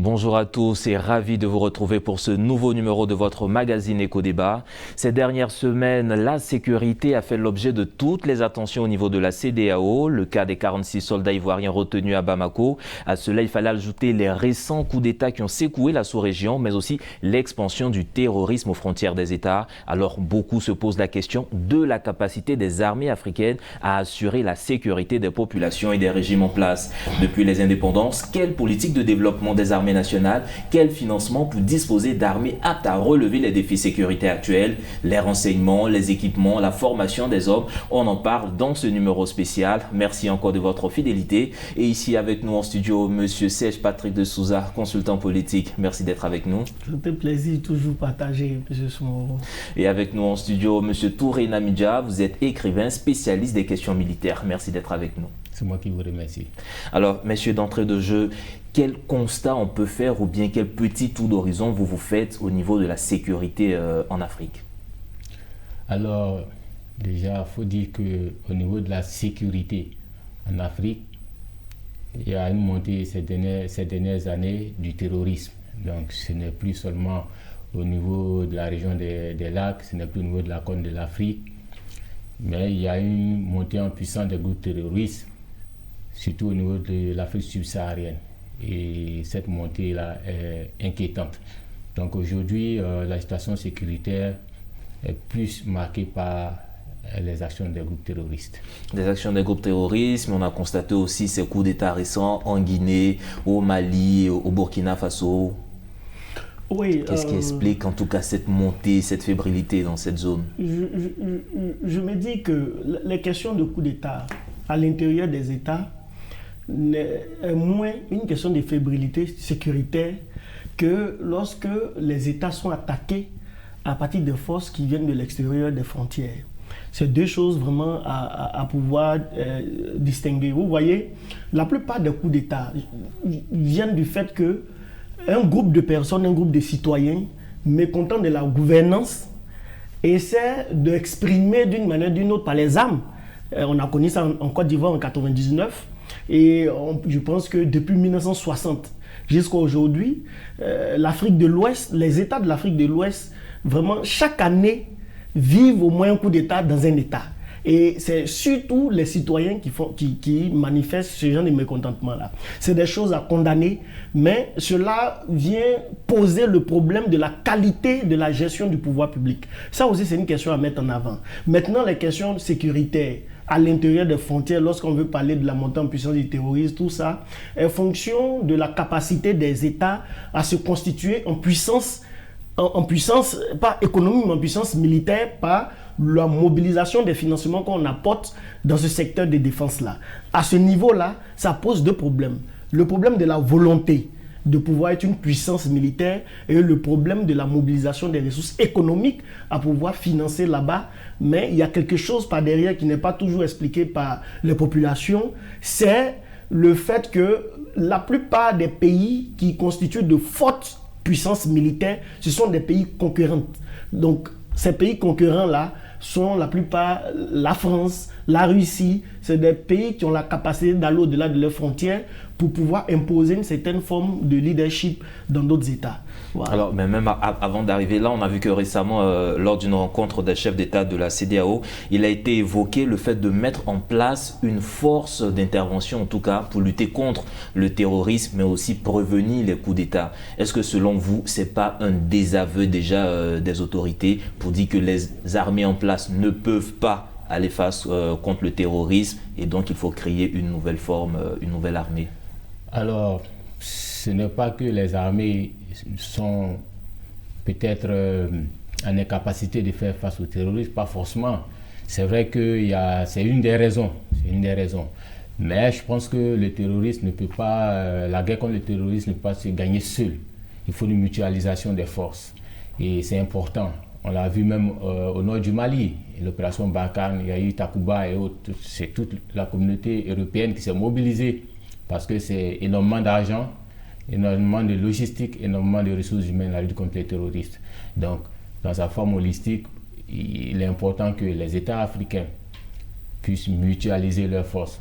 Bonjour à tous et ravi de vous retrouver pour ce nouveau numéro de votre magazine Éco-Débat. Ces dernières semaines, la sécurité a fait l'objet de toutes les attentions au niveau de la CEDEAO. Le cas des 46 soldats ivoiriens retenus à Bamako. À cela, il fallait ajouter les récents coups d'État qui ont secoué la sous-région, mais aussi l'expansion du terrorisme aux frontières des États. Alors, beaucoup se posent la question de la capacité des armées africaines à assurer la sécurité des populations et des régimes en place. Depuis les indépendances, quelle politique de développement des armées nationales, quel financement pour disposer d'armées aptes à relever les défis sécuritaires actuels, les renseignements, les équipements, la formation des hommes. On en parle dans ce numéro spécial. Merci encore de votre fidélité. Et ici avec nous en studio, Monsieur Serge Patrick de Souza, consultant politique. Merci d'être avec nous. C'est un plaisir toujours partagé, M. Soumoro. Et avec nous en studio, Monsieur Touré Namidja, vous êtes écrivain spécialiste des questions militaires. Merci d'être avec nous. C'est moi qui vous remercie. Alors, messieurs, d'entrée de jeu, quel constat on peut faire ou bien quel petit tour d'horizon vous faites au niveau de la sécurité en Afrique? Alors, déjà, il faut dire qu'au niveau de la sécurité en Afrique, il y a une montée ces dernières années du terrorisme. Donc, ce n'est plus seulement au niveau de la région des lacs, ce n'est plus au niveau de la côte de l'Afrique, mais il y a une montée en puissance des groupes terroristes, surtout au niveau de l'Afrique subsaharienne. Et cette montée-là est inquiétante. Donc aujourd'hui, la situation sécuritaire est plus marquée par les actions des groupes terroristes. Des actions des groupes terroristes, mais on a constaté aussi ces coups d'État récents en Guinée, au Mali, au Burkina Faso. Oui, qu'est-ce qui explique en tout cas cette montée, cette fébrilité dans cette zone? Je me dis que les questions de coups d'État à l'intérieur des États est moins une question de fébrilité sécuritaire que lorsque les États sont attaqués à partir de forces qui viennent de l'extérieur des frontières. C'est deux choses vraiment à pouvoir distinguer. Vous voyez, la plupart des coups d'État viennent du fait que un groupe de personnes, un groupe de citoyens mécontents de la gouvernance essaie d'exprimer d'une manière ou d'une autre par les armes. On a connu ça en Côte d'Ivoire en 1999. Et je pense que depuis 1960 jusqu'à aujourd'hui, l'Afrique de l'Ouest, les États de l'Afrique de l'Ouest, vraiment chaque année vivent au moins un coup d'État dans un État. Et c'est surtout les citoyens qui manifestent ce genre de mécontentement-là. C'est des choses à condamner, mais cela vient poser le problème de la qualité de la gestion du pouvoir public. Ça aussi, c'est une question à mettre en avant. Maintenant, les questions sécuritaires à l'intérieur des frontières, lorsqu'on veut parler de la montée en puissance du terrorisme, tout ça, est fonction de la capacité des États à se constituer en puissance, pas économique, mais en puissance militaire, par la mobilisation des financements qu'on apporte dans ce secteur de défense-là. À ce niveau-là, ça pose deux problèmes. Le problème de la volonté de pouvoir être une puissance militaire et le problème de la mobilisation des ressources économiques à pouvoir financer là-bas. Mais il y a quelque chose par derrière qui n'est pas toujours expliqué par les populations, c'est le fait que la plupart des pays qui constituent de fortes puissances militaires, ce sont des pays concurrents. Donc ces pays concurrents-là sont la plupart la France, la Russie, c'est des pays qui ont la capacité d'aller au-delà de leurs frontières pour pouvoir imposer une certaine forme de leadership dans d'autres États. Voilà. Alors, mais même avant d'arriver là, on a vu que récemment, lors d'une rencontre des chefs d'État de la CEDEAO, il a été évoqué le fait de mettre en place une force d'intervention, en tout cas, pour lutter contre le terrorisme, mais aussi prévenir les coups d'État. Est-ce que selon vous, ce n'est pas un désaveu déjà des autorités pour dire que les armées en place ne peuvent pas aller face contre le terrorisme et donc il faut créer une nouvelle forme, une nouvelle armée? Alors, ce n'est pas que les armées sont peut-être en incapacité de faire face au terrorisme, pas forcément. C'est vrai que c'est une des raisons. Mais je pense que le terrorisme ne peut pas, la guerre contre le terrorisme ne peut pas se gagner seul. Il faut une mutualisation des forces. Et c'est important. On l'a vu même au nord du Mali, l'opération Barkhane, il y a eu Takuba et autres. C'est toute la communauté européenne qui s'est mobilisée parce que c'est énormément d'argent, énormément de logistique, énormément de ressources humaines à lutte contre les terroristes. Donc, dans sa forme holistique, il est important que les États africains puissent mutualiser leurs forces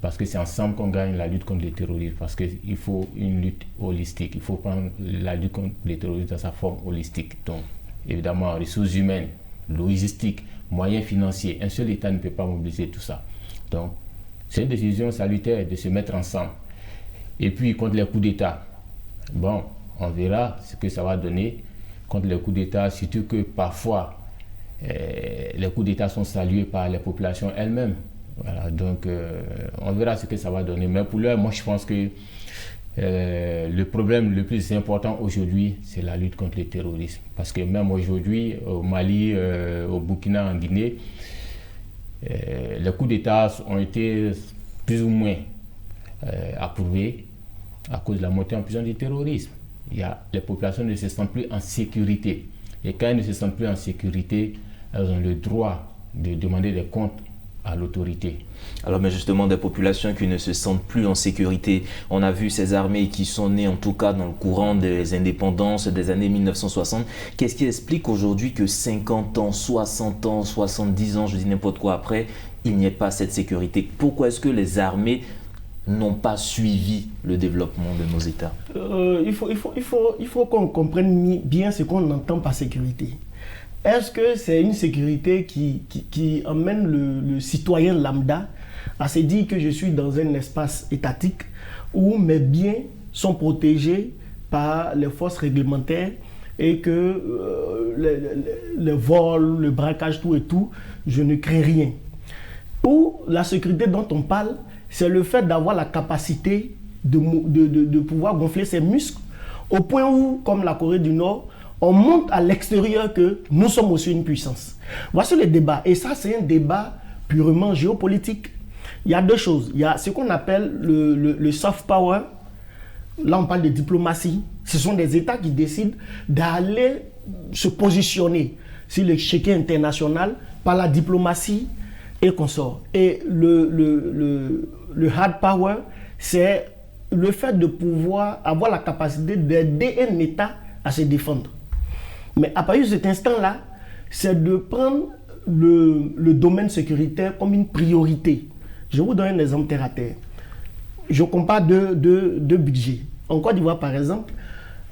parce que c'est ensemble qu'on gagne la lutte contre le terrorisme, parce qu'il faut une lutte holistique, il faut prendre la lutte contre le terrorisme dans sa forme holistique. Donc, évidemment, ressources humaines, logistique, moyens financiers, un seul État ne peut pas mobiliser tout ça. Donc, c'est une décision salutaire de se mettre ensemble. Et puis, contre les coups d'État, bon, on verra ce que ça va donner contre les coups d'État, surtout que parfois, les coups d'État sont salués par les populations elles-mêmes. Voilà, donc, on verra ce que ça va donner. Mais pour l'heure, moi, je pense que le problème le plus important aujourd'hui, c'est la lutte contre le terrorisme. Parce que même aujourd'hui, au Mali, au Burkina, en Guinée, les coups d'État ont été plus ou moins approuvés à cause de la montée en puissance du terrorisme. Les populations ne se sentent plus en sécurité. Et quand elles ne se sentent plus en sécurité, elles ont le droit de demander des comptes à l'autorité. Alors, mais justement, des populations qui ne se sentent plus en sécurité, on a vu ces armées qui sont nées, en tout cas dans le courant des indépendances des années 1960. Qu'est-ce qui explique aujourd'hui que 50 ans, 60 ans, 70 ans, je dis n'importe quoi après, il n'y ait pas cette sécurité? Pourquoi est-ce que les armées n'ont pas suivi le développement de nos États? Il faut qu'on comprenne bien ce qu'on entend par sécurité. Est-ce que c'est une sécurité qui emmène le citoyen lambda à se dire que je suis dans un espace étatique où mes biens sont protégés par les forces réglementaires et que le vol, le braquage, tout et tout, je ne crains rien? Ou la sécurité dont on parle, c'est le fait d'avoir la capacité de pouvoir gonfler ses muscles au point où, comme la Corée du Nord, on montre à l'extérieur que nous sommes aussi une puissance. Voici le débat. Et ça, c'est un débat purement géopolitique. Il y a deux choses. Il y a ce qu'on appelle le soft power. Là, on parle de diplomatie. Ce sont des États qui décident d'aller se positionner sur l'échiquier international par la diplomatie et consorts. Et le hard power, c'est le fait de pouvoir avoir la capacité d'aider un État à se défendre. Mais à partir de cet instant-là, c'est de prendre le domaine sécuritaire comme une priorité. Je vous donne un exemple terre à terre. Je compare deux budgets. En Côte d'Ivoire, par exemple,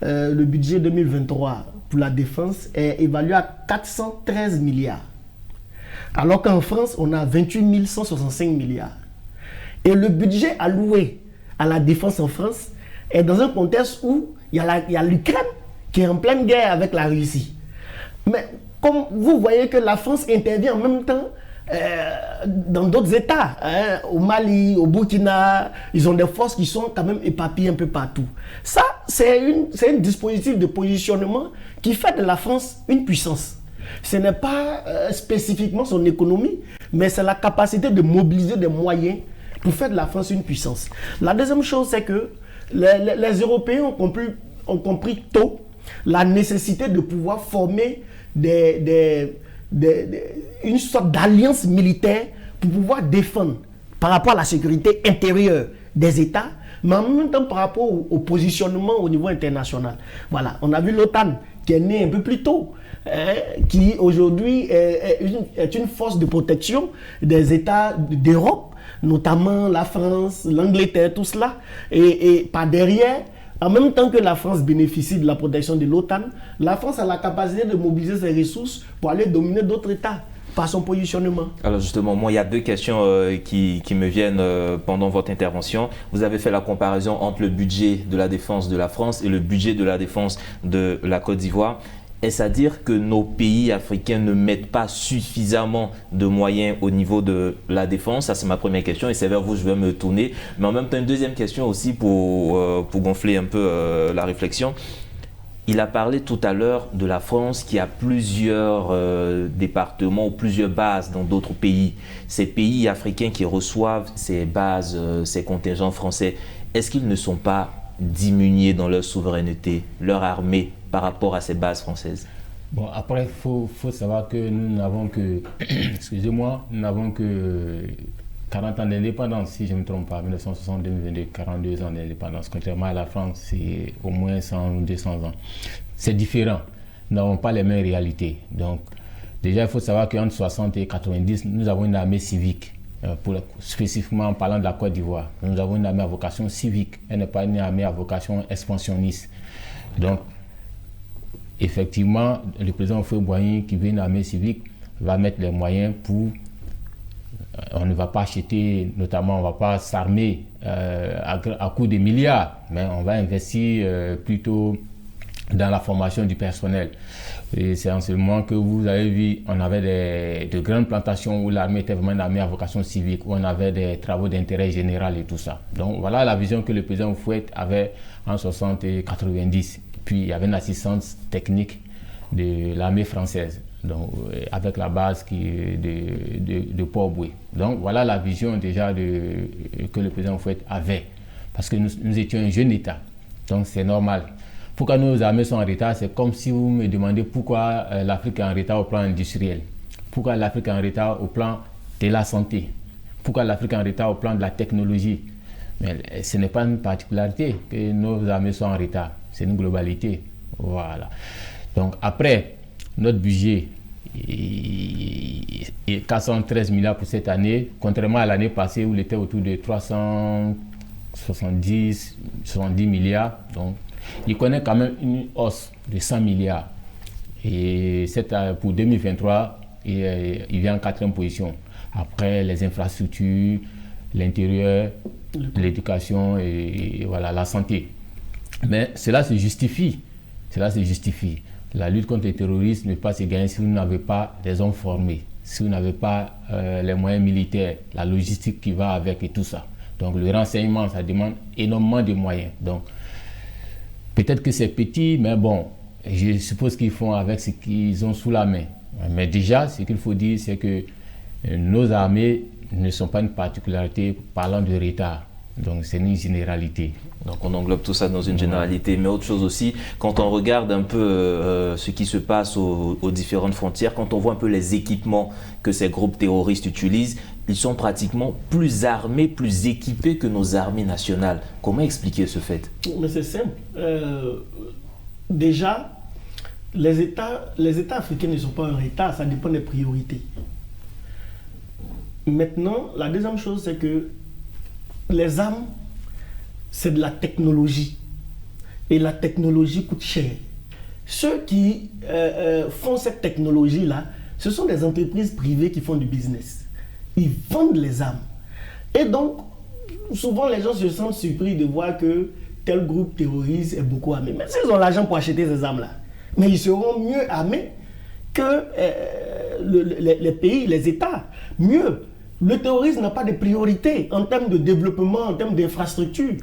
le budget 2023 pour la défense est évalué à 413 milliards. Alors qu'en France, on a 28 165 milliards. Et le budget alloué à la défense en France est dans un contexte où il y a l'Ukraine qui est en pleine guerre avec la Russie. Mais comme vous voyez que la France intervient en même temps dans d'autres États, au Mali, au Burkina, ils ont des forces qui sont quand même éparpillées un peu partout. Ça, c'est un dispositif de positionnement qui fait de la France une puissance. Ce n'est pas spécifiquement son économie, mais c'est la capacité de mobiliser des moyens pour faire de la France une puissance. La deuxième chose, c'est que les Européens ont compris tôt la nécessité de pouvoir former une sorte d'alliance militaire pour pouvoir défendre par rapport à la sécurité intérieure des États, mais en même temps par rapport au positionnement au niveau international. Voilà, on a vu l'OTAN qui est née un peu plus tôt, qui aujourd'hui est une force de protection des États d'Europe, notamment la France, l'Angleterre, tout cela, et par derrière, en même temps que la France bénéficie de la protection de l'OTAN, la France a la capacité de mobiliser ses ressources pour aller dominer d'autres États par son positionnement. Alors justement, moi, il y a deux questions qui me viennent pendant votre intervention. Vous avez fait la comparaison entre le budget de la défense de la France et le budget de la défense de la Côte d'Ivoire. Est-ce à dire que nos pays africains ne mettent pas suffisamment de moyens au niveau de la défense? Ça, c'est ma première question et c'est vers vous que je vais me tourner. Mais en même temps, une deuxième question aussi pour gonfler un peu la réflexion. Il a parlé tout à l'heure de la France qui a plusieurs départements ou plusieurs bases dans d'autres pays. Ces pays africains qui reçoivent ces bases, ces contingents français, est-ce qu'ils ne sont pas diminués dans leur souveraineté, leur armée par rapport à ces bases françaises? Bon, après, il faut savoir que nous n'avons que, excusez-moi, nous n'avons que 40 ans d'indépendance, si je ne me trompe pas, 1960-2022, 42 ans d'indépendance. Contrairement à la France, c'est au moins 100 ou 200 ans. C'est différent. Nous n'avons pas les mêmes réalités. Donc, déjà, il faut savoir qu'entre 60 et 90, nous avons une armée civique. spécifiquement en parlant de la Côte d'Ivoire. Nous avons une armée à vocation civique, elle n'est pas une armée à vocation expansionniste. Donc, effectivement, le président Houphouët-Boigny, qui veut une armée civique, va mettre les moyens pour... On ne va pas acheter, notamment, on ne va pas s'armer à coût de milliards, mais on va investir plutôt dans la formation du personnel. Et c'est en ce moment que vous avez vu, on avait de grandes plantations où l'armée était vraiment une armée à vocation civique, où on avait des travaux d'intérêt général et tout ça. Donc voilà la vision que le président Houphouët avait en 60 et 90. Puis il y avait une assistance technique de l'armée française, donc, avec la base de Port-Boué. Donc voilà la vision déjà que le président Houphouët avait, parce que nous étions un jeune État, donc c'est normal. Pourquoi nos armées sont en retard? C'est comme si vous me demandez pourquoi l'Afrique est en retard au plan industriel, pourquoi l'Afrique est en retard au plan de la santé, pourquoi l'Afrique est en retard au plan de la technologie. Mais ce n'est pas une particularité que nos armées soient en retard, c'est une globalité. Voilà. Donc après, notre budget est 413 milliards pour cette année, contrairement à l'année passée où il était autour de 370 milliards. Donc, il connaît quand même une hausse de 100 milliards. Et pour 2023, il vient en 4e position. Après les infrastructures, l'intérieur, l'éducation et voilà, la santé. Mais cela se justifie. Cela se justifie. La lutte contre le terrorisme ne peut pas se gagner si vous n'avez pas des hommes formés, si vous n'avez pas les moyens militaires, la logistique qui va avec et tout ça. Donc le renseignement, ça demande énormément de moyens. Donc peut-être que c'est petit, mais bon, je suppose qu'ils font avec ce qu'ils ont sous la main. Mais déjà, ce qu'il faut dire, c'est que nos armées ne sont pas une particularité parlant de retard. Donc c'est une généralité. Donc on englobe tout ça dans une généralité. Mais autre chose aussi, quand on regarde un peu ce qui se passe aux différentes frontières, quand on voit un peu les équipements que ces groupes terroristes utilisent, ils sont pratiquement plus armés, plus équipés que nos armées nationales. Comment expliquer ce fait? Mais c'est simple. Déjà, les États africains ne sont pas en retard, ça dépend des priorités. Maintenant, la deuxième chose, c'est que les armes, c'est de la technologie. Et la technologie coûte cher. Ceux qui font cette technologie-là, ce sont des entreprises privées qui font du business. Ils vendent les armes. Et donc, souvent les gens se sentent surpris de voir que tel groupe terroriste est beaucoup armé. Mais s'ils ont l'argent pour acheter ces armes-là, mais ils seront mieux armés que les pays, les États. Mieux. Le terrorisme n'a pas de priorité en termes de développement, en termes d'infrastructure.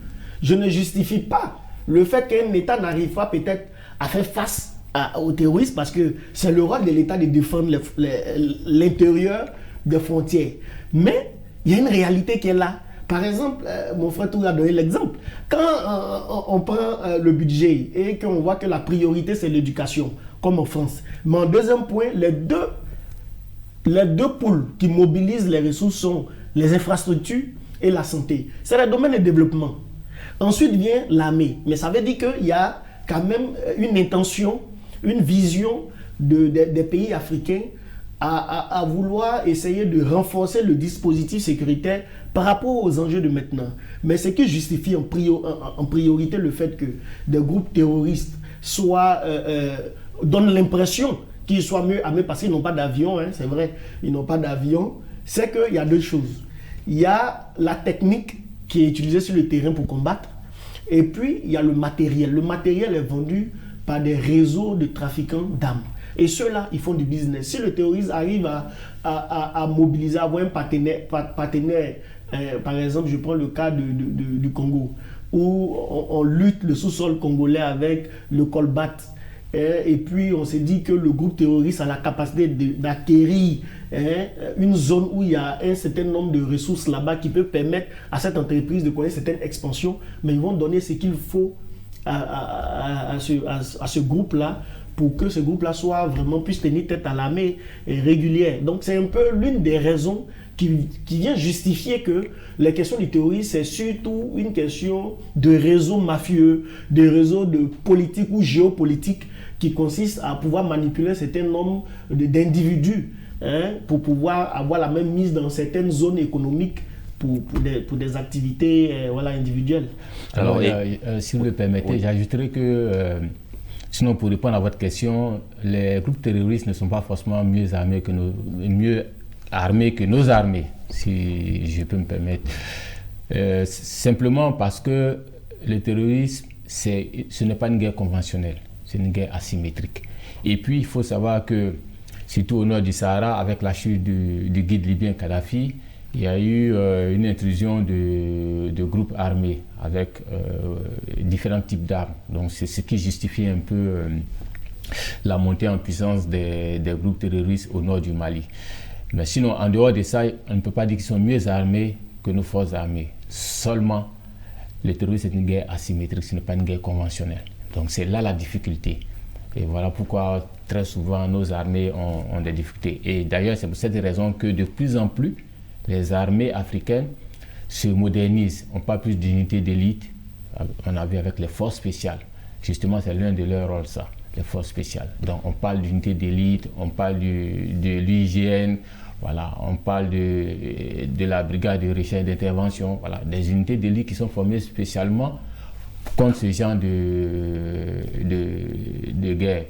Je ne justifie pas le fait qu'un État n'arrive pas peut-être à faire face au terrorisme parce que c'est le rôle de l'État de défendre l'intérieur des frontières. Mais il y a une réalité qui est là. Par exemple, mon frère Tour a donné l'exemple. Quand on prend le budget et qu'on voit que la priorité c'est l'éducation, comme en France. Mais en deuxième point, les deux pôles qui mobilisent les ressources sont les infrastructures et la santé. C'est le domaine du développement. Ensuite vient l'armée. Mais ça veut dire qu'il y a quand même une intention, une vision des pays africains à vouloir essayer de renforcer le dispositif sécuritaire par rapport aux enjeux de maintenant. Mais ce qui justifie en priorité le fait que des groupes terroristes donnent l'impression qu'ils soient mieux armés parce qu'ils n'ont pas d'avion, hein, c'est vrai, ils n'ont pas d'avion, c'est qu'il y a deux choses. Il y a la technique qui est utilisée sur le terrain pour combattre, et puis il y a le matériel. Le matériel est vendu par des réseaux de trafiquants d'armes. Et ceux-là, ils font du business. Si le terroriste arrive à mobiliser, à avoir un partenaire par exemple, je prends le cas du Congo, où on lutte le sous-sol congolais avec le colbat. Et puis on s'est dit que le groupe terroriste a la capacité d'acquérir une zone où il y a un certain nombre de ressources là-bas qui peut permettre à cette entreprise de connaître certaines expansions, mais ils vont donner ce qu'il faut à ce groupe-là pour que ce groupe-là puisse tenir tête à l'armée régulière. Donc c'est un peu l'une des raisons qui vient justifier que la question du terrorisme, c'est surtout une question de réseaux mafieux, de réseaux de politique ou géopolitique qui consiste à pouvoir manipuler un certain nombre d'individus pour pouvoir avoir la même mise dans certaines zones économiques pour des activités individuelles. Alors, si vous le permettez, j'ajouterai que, sinon pour répondre à votre question, les groupes terroristes ne sont pas forcément mieux armés que nos armées, si je peux me permettre. Simplement parce que le terrorisme, ce n'est pas une guerre conventionnelle, c'est une guerre asymétrique. Et puis, il faut savoir que, surtout au nord du Sahara, avec la chute du guide libyen Kadhafi, il y a eu une intrusion de groupes armés avec différents types d'armes. Donc, c'est ce qui justifie un peu la montée en puissance des groupes terroristes au nord du Mali. Mais sinon, en dehors de ça, on ne peut pas dire qu'ils sont mieux armés que nos forces armées. Seulement, le terrorisme, c'est une guerre asymétrique, ce n'est pas une guerre conventionnelle. Donc, c'est là la difficulté. Et voilà pourquoi, très souvent, nos armées ont des difficultés. Et d'ailleurs, c'est pour cette raison que de plus en plus, les armées africaines se modernisent. On parle plus d'unités d'élite. On a vu avec les forces spéciales. Justement, c'est l'un de leurs rôles, ça, les forces spéciales. Donc, on parle d'unités d'élite, on parle de l'hygiène, voilà, on parle de la brigade de recherche et d'intervention, voilà, des unités d'élite qui sont formées spécialement contre ce genre de guerre.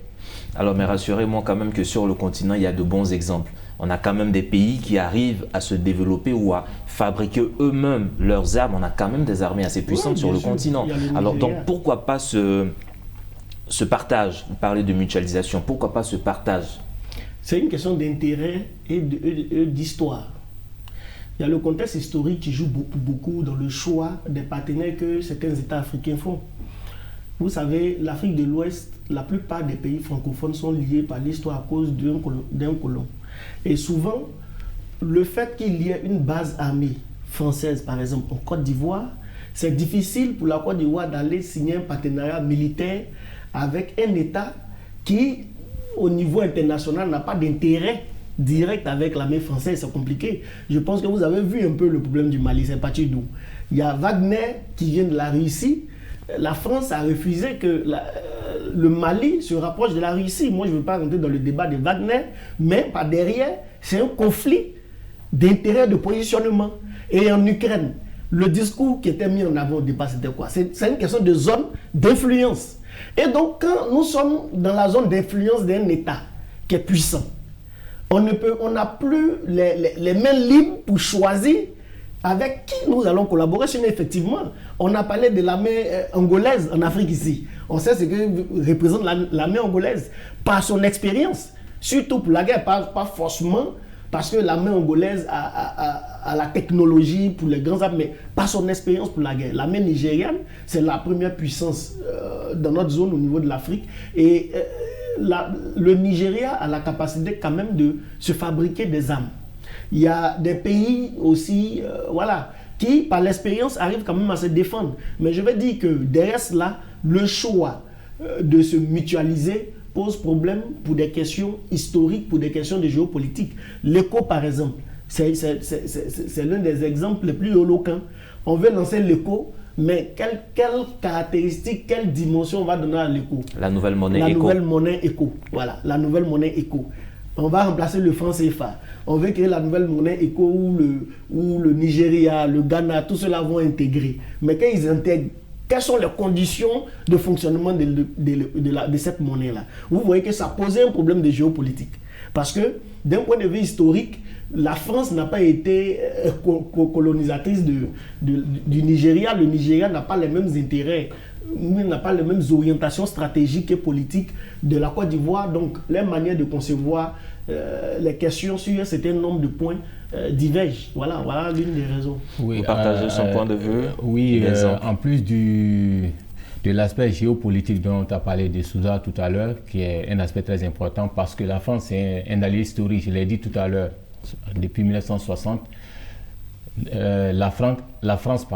Alors, mais rassurez-moi quand même que sur le continent, il y a de bons exemples. On a quand même des pays qui arrivent à se développer ou à fabriquer eux-mêmes leurs armes. On a quand même des armées assez puissantes sur le continent. Alors, donc, pourquoi pas ce partage? Vous parlez de mutualisation. Pourquoi pas ce partage? C'est une question d'intérêt et d'histoire. Il y a le contexte historique qui joue beaucoup dans le choix des partenaires que certains États africains font. Vous savez, l'Afrique de l'Ouest, la plupart des pays francophones sont liés par l'histoire à cause d'un colon. Et souvent, le fait qu'il y ait une base armée française, par exemple, en Côte d'Ivoire, c'est difficile pour la Côte d'Ivoire d'aller signer un partenariat militaire avec un État qui, au niveau international, n'a pas d'intérêt direct avec l'armée française. C'est compliqué. Je pense que vous avez vu un peu le problème du Mali, c'est parti d'où? Il y a Wagner qui vient de la Russie. La France a refusé que le Mali se rapproche de la Russie. Moi, je ne veux pas rentrer dans le débat de Wagner, mais par derrière, c'est un conflit d'intérêt, de positionnement. Et en Ukraine, le discours qui était mis en avant au départ, c'était quoi? C'est une question de zone d'influence. Et donc, quand nous sommes dans la zone d'influence d'un État qui est puissant, on n'a plus les mains libres pour choisir avec qui nous allons collaborer. Sinon, effectivement, on a parlé de l'armée angolaise en Afrique ici. On sait ce que représente l'armée angolaise par son expérience, surtout pour la guerre, pas forcément parce que l'armée angolaise a la technologie pour les grands armes, mais par son expérience pour la guerre. L'armée nigériane, c'est la première puissance dans notre zone au niveau de l'Afrique. Et le Nigeria a la capacité quand même de se fabriquer des armes. Il y a des pays aussi, qui par l'expérience arrivent quand même à se défendre. Mais je vais dire que derrière cela, le choix de se mutualiser pose problème pour des questions historiques, pour des questions de géopolitique. L'ECO, par exemple, c'est l'un des exemples les plus éloquents. On veut lancer l'ECO, mais quelle caractéristique, quelle dimension on va donner à l'ECO? La nouvelle monnaie ECO. La ECO. nouvelle monnaie ECO. Voilà, la nouvelle monnaie ECO. On va remplacer le franc CFA. On veut créer la nouvelle monnaie ECO où le Nigeria, le Ghana, tout cela vont intégrer. Mais quand ils intègrent, quelles sont les conditions de fonctionnement de cette monnaie-là? Vous voyez que ça posait un problème de géopolitique. Parce que, d'un point de vue historique, la France n'a pas été colonisatrice du Nigeria. Le Nigeria n'a pas les mêmes intérêts, n'a pas les mêmes orientations stratégiques et politiques de la Côte d'Ivoire. Donc, les manières de concevoir les questions sur un certain nombre de points divergent. Voilà l'une des raisons. Oui, vous partagez son point de vue? Oui, en plus de l'aspect géopolitique dont tu as parlé de Souza tout à l'heure, qui est un aspect très important parce que la France est un allié historique, je l'ai dit tout à l'heure, depuis 1960. La France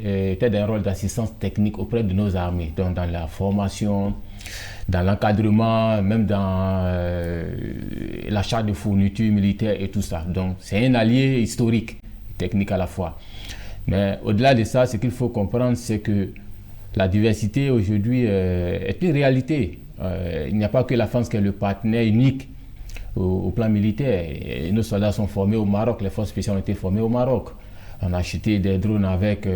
était dans un rôle d'assistance technique auprès de nos armées, donc dans la formation, dans l'encadrement, même dans l'achat de fournitures militaires et tout ça. Donc c'est un allié historique, technique à la fois. Mais au-delà de ça, ce qu'il faut comprendre, c'est que la diversité aujourd'hui est une réalité. Il n'y a pas que la France qui est le partenaire unique au plan militaire. Et nos soldats sont formés au Maroc, les forces spéciales ont été formées au Maroc. On a acheté des drones avec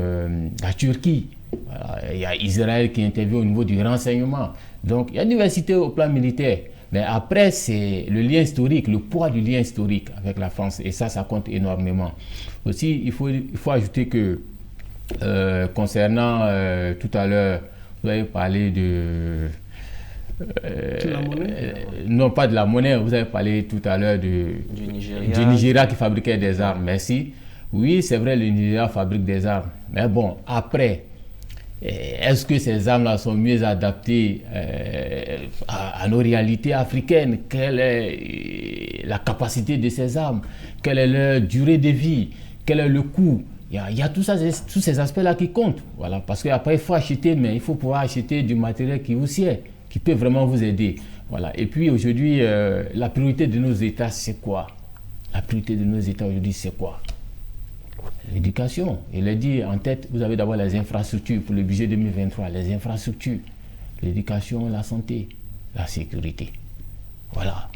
la Turquie. Voilà. Il y a Israël qui intervient au niveau du renseignement. Donc il y a une diversité au plan militaire. Mais après, c'est le lien historique, le poids du lien historique avec la France. Et ça compte énormément. Aussi, il faut ajouter que concernant tout à l'heure, vous avez parlé de... la monnaie non, pas de la monnaie, vous avez parlé tout à l'heure du Nigeria qui fabriquait des armes. Merci. Oui, c'est vrai, le Nigeria fabrique des armes. Mais bon, après, est-ce que ces armes-là sont mieux adaptées à nos réalités africaines? Quelle est la capacité de ces armes? Quelle est leur durée de vie? Quel est le coût? Il y a tous ces aspects-là qui comptent. Voilà, parce qu'après, il faut acheter, mais il faut pouvoir acheter du matériel qui vous sied, qui peut vraiment vous aider. Voilà. Et puis aujourd'hui, la priorité de nos États, c'est quoi? La priorité de nos États aujourd'hui, c'est quoi? L'éducation. Il a dit en tête, vous avez d'abord les infrastructures pour le budget 2023, les infrastructures, l'éducation, la santé, la sécurité. Voilà.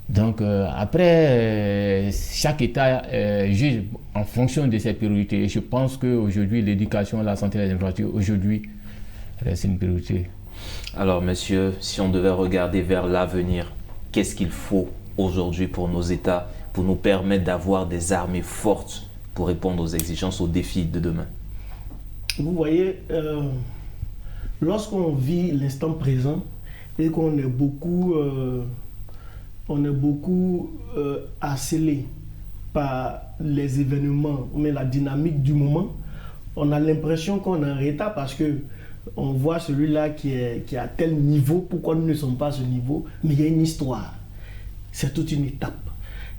Donc après, chaque État juge en fonction de ses priorités. Et je pense qu'aujourd'hui, l'éducation, la santé, les infrastructures, aujourd'hui, reste une priorité. Alors, messieurs, si on devait regarder vers l'avenir, qu'est-ce qu'il faut aujourd'hui pour nos États, pour nous permettre d'avoir des armées fortes pour répondre aux exigences, aux défis de demain? Vous voyez, lorsqu'on vit l'instant présent et qu'on est beaucoup... harcelé par les événements, mais la dynamique du moment, on a l'impression qu'on est en retard parce que on voit celui-là qui est à tel niveau, pourquoi nous ne sommes pas à ce niveau, mais il y a une histoire. C'est toute une étape.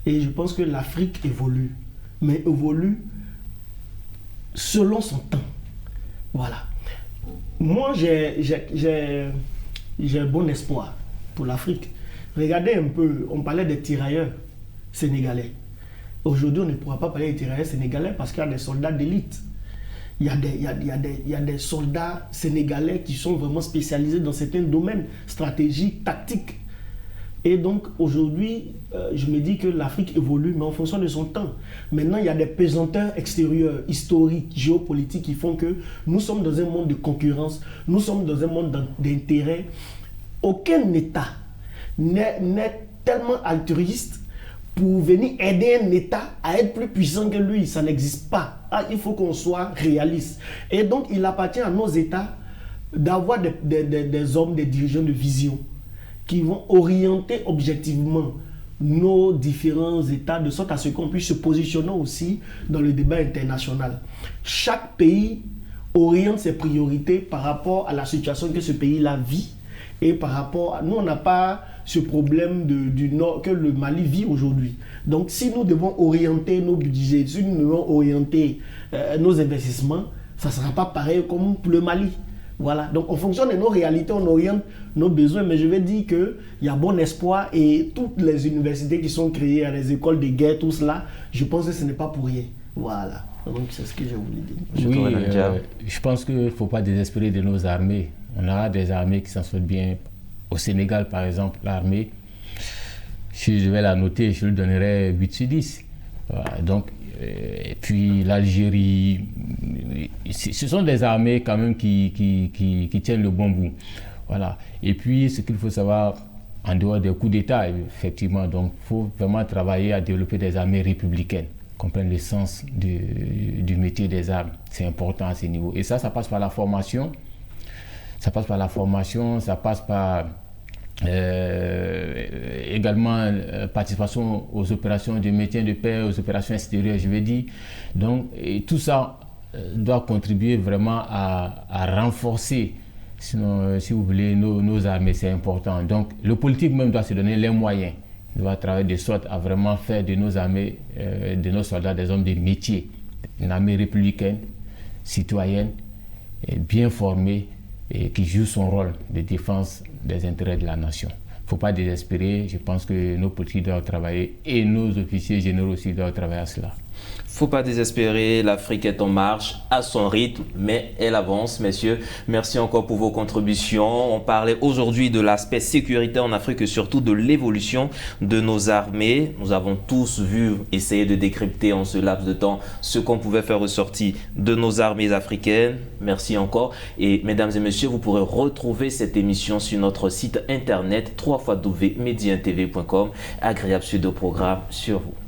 Et je pense que l'Afrique évolue, mais évolue selon son temps. Voilà. Moi, j'ai bon espoir pour l'Afrique. Regardez un peu, on parlait des tirailleurs sénégalais. Aujourd'hui, on ne pourra pas parler des tirailleurs sénégalais parce qu'il y a des soldats d'élite. Il y a des soldats sénégalais qui sont vraiment spécialisés dans certains domaines stratégiques, tactiques. Et donc, aujourd'hui, je me dis que l'Afrique évolue, mais en fonction de son temps. Maintenant, il y a des pesanteurs extérieurs, historiques, géopolitiques qui font que nous sommes dans un monde de concurrence, nous sommes dans un monde d'intérêt. Aucun État n'est tellement altruiste pour venir aider un État à être plus puissant que lui. Ça n'existe pas. Ah, il faut qu'on soit réaliste. Et donc, il appartient à nos États d'avoir des hommes, des dirigeants de vision qui vont orienter objectivement nos différents États de sorte à ce qu'on puisse se positionner aussi dans le débat international. Chaque pays oriente ses priorités par rapport à la situation que ce pays-là vit et par rapport à... Nous, on n'a pas ce problème du Nord que le Mali vit aujourd'hui. Donc, si nous devons orienter nos budgets, si nous devons orienter nos investissements, ça ne sera pas pareil comme pour le Mali. Voilà. Donc, en fonction de nos réalités, on oriente nos besoins. Mais je vais dire qu'il y a bon espoir et toutes les universités qui sont créées, les écoles de guerre, tout cela, je pense que ce n'est pas pour rien. Voilà. Donc, c'est ce que je voulais dire. Oui, je pense qu'il ne faut pas désespérer de nos armées. On a des armées qui s'en sortent bien. Au Sénégal, par exemple, l'armée, si je vais la noter, je lui donnerai 8 sur 10. Voilà, donc, et puis l'Algérie, ce sont des armées quand même qui tiennent le bon bout. Voilà. Et puis, ce qu'il faut savoir, en dehors des coups d'État, effectivement, donc il faut vraiment travailler à développer des armées républicaines, comprendre le sens du métier des armes. C'est important à ce niveau. Et ça passe par la formation. Ça passe par la formation, ça passe par également participation aux opérations de maintien de paix, aux opérations extérieures, je vais dire. Donc, et tout ça doit contribuer vraiment à renforcer, sinon, si vous voulez, nos armées, c'est important. Donc, le politique même doit se donner les moyens. Il doit travailler de sorte à vraiment faire de nos armées, de nos soldats, des hommes de métier. Une armée républicaine, citoyenne, bien formée, et qui joue son rôle de défense des intérêts de la nation. Il ne faut pas désespérer, je pense que nos politiques doivent travailler et nos officiers généraux aussi doivent travailler à cela. Faut pas désespérer, l'Afrique est en marche, à son rythme, mais elle avance, messieurs. Merci encore pour vos contributions. On parlait aujourd'hui de l'aspect sécuritaire en Afrique et surtout de l'évolution de nos armées. Nous avons tous vu, essayer de décrypter en ce laps de temps ce qu'on pouvait faire ressortir de nos armées africaines. Merci encore. Et mesdames et messieurs, vous pourrez retrouver cette émission sur notre site internet www.medientv.com. Agréable suite de programme sur vous.